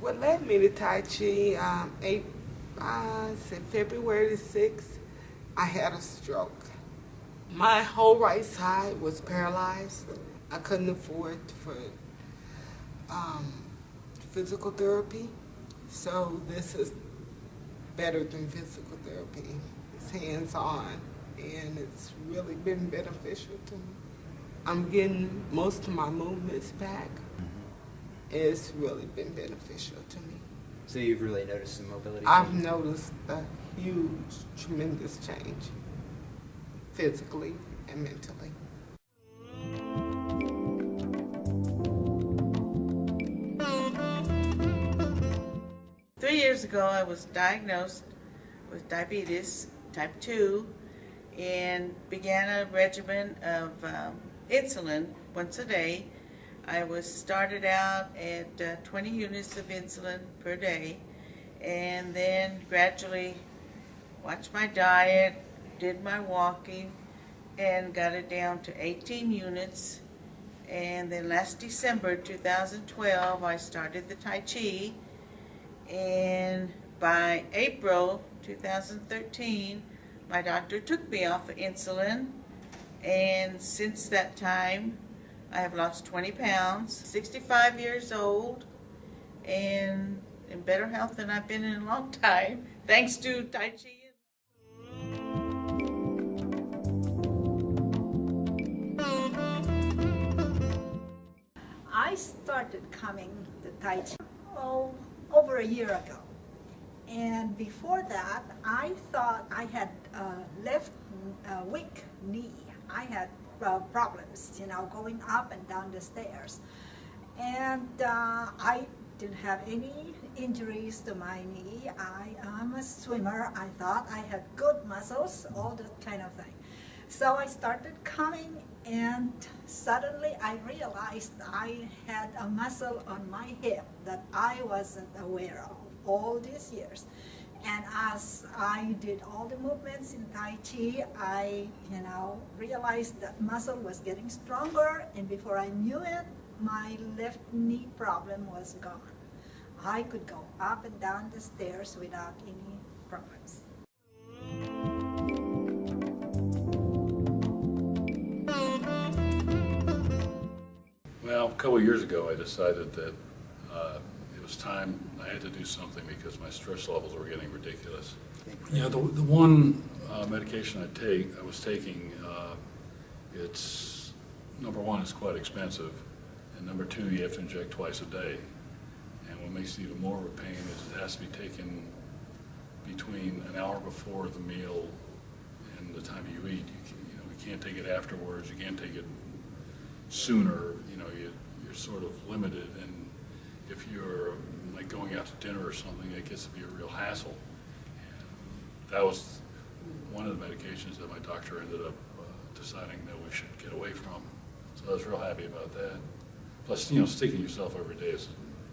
What led me to Tai Chi, February the 6th, I had a stroke. My whole right side was paralyzed. I couldn't afford for physical therapy, so this is better than physical therapy. It's hands-on, and it's really been beneficial to me. I'm getting most of my movements back. It's really been beneficial to me. So you've really noticed some mobility? I've noticed a huge, tremendous change, physically and mentally. Three years ago, I was diagnosed with diabetes type 2 and began a regimen of insulin once a day. I was started out at 20 units of insulin per day, and then gradually watched my diet, did my walking, and got it down to 18 units. And then last December 2012, I started the Tai Chi, and by April 2013, my doctor took me off of insulin, and since that time, I have lost 20 pounds, 65 years old, and in better health than I've been in a long time, thanks to Tai Chi. I started coming to Tai Chi over a year ago. And before that, I thought I had left weak knee. I had problems, going up and down the stairs. And I didn't have any injuries to my knee. I am a swimmer. I thought I had good muscles, all that kind of thing. So I started coming, and suddenly I realized I had a muscle on my hip that I wasn't aware of all these years. And as I did all the movements in Tai Chi, I, realized that muscle was getting stronger, and before I knew it, my left knee problem was gone. I could go up and down the stairs without any problems. Well, a couple of years ago, I decided that it was time I had to do something because my stress levels were getting ridiculous. Yeah, the one medication I was taking, it's number one, it's quite expensive, and number two, you have to inject twice a day. And what makes it even more of a pain is it has to be taken between an hour before the meal and the time you eat. You can't take it afterwards. You can't take it sooner. You're sort of limited, and if you're like going out to dinner or something, it gets to be a real hassle. And that was one of the medications that my doctor ended up deciding that we should get away from. So I was real happy about that. Plus, sticking yourself every day is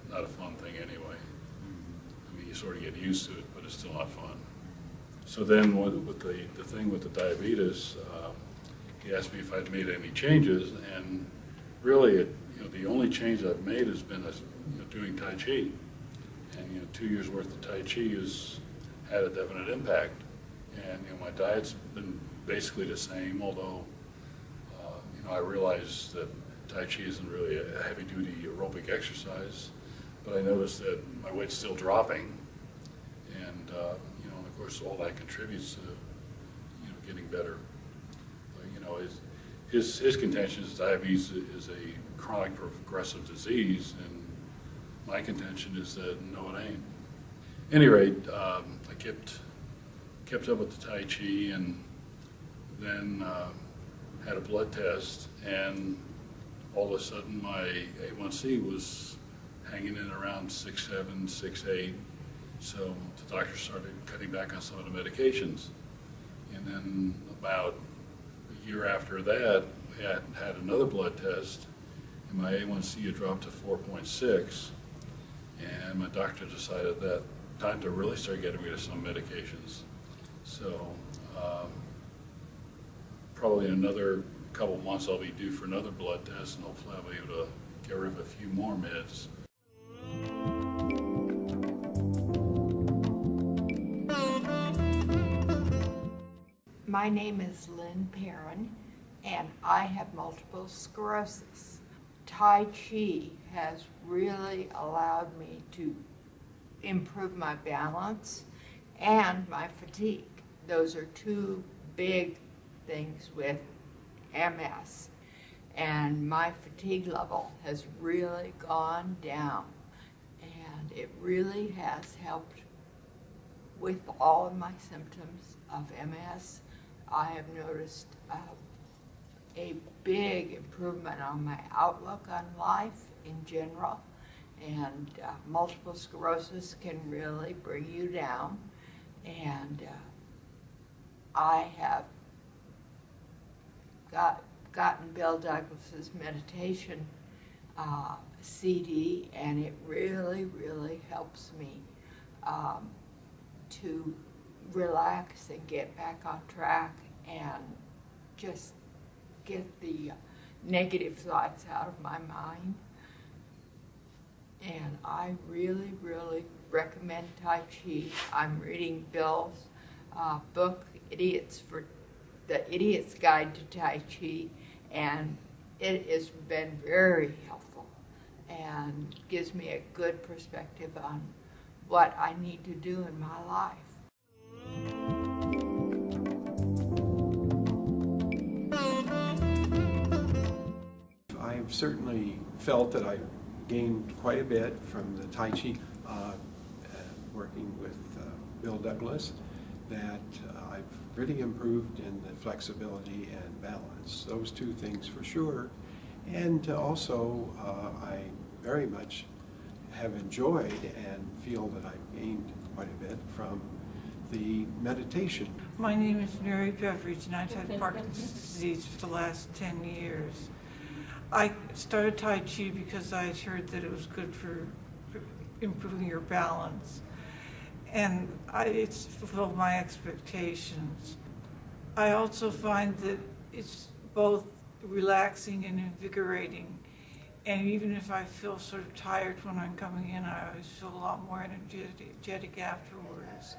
not a fun thing anyway. I mean, you sort of get used to it, but it's still not fun. So then with the thing with the diabetes, he asked me if I'd made any changes, and really, the only change I've made has been doing Tai Chi. And 2 years worth of Tai Chi has had a definite impact. And my diet's been basically the same, although I realize that Tai Chi isn't really a heavy-duty aerobic exercise, but I noticed that my weight's still dropping, and of course all that contributes to getting better. His contention is diabetes is a chronic progressive disease, and my contention is that no, it ain't. At any rate, I kept up with the Tai Chi, and then had a blood test, and all of a sudden my A1C was hanging in around 6.7, 6.8. So the doctor started cutting back on some of the medications. And then about a year after that, we had another blood test, and my A1C had dropped to 4.6. And my doctor decided that time to really start getting rid of some medications. So probably in another couple months I'll be due for another blood test, and hopefully I'll be able to get rid of a few more meds. My name is Lynn Perrin, and I have multiple sclerosis. Tai Chi has really allowed me to improve my balance and my fatigue. Those are two big things with MS. And my fatigue level has really gone down. And it really has helped with all of my symptoms of MS. I have noticed a big improvement on my outlook on life in general, and multiple sclerosis can really bring you down, and I have gotten Bill Douglas's meditation CD, and it really, really helps me to relax and get back on track and just get the negative thoughts out of my mind. And I really, really recommend Tai Chi. I'm reading Bill's book, The Idiot's Guide to Tai Chi, and it has been very helpful and gives me a good perspective on what I need to do in my life. I've certainly felt that I've gained quite a bit from the Tai Chi, working with Bill Douglas, that I've really improved in the flexibility and balance. Those two things for sure. And also, I very much have enjoyed and feel that I've gained quite a bit from the meditation. My name is Mary Beveridge, and I've had Parkinson's disease for the last 10 years. I started Tai Chi because I had heard that it was good for improving your balance, and it's fulfilled my expectations. I also find that it's both relaxing and invigorating, and even if I feel sort of tired when I'm coming in, I always feel a lot more energetic afterwards.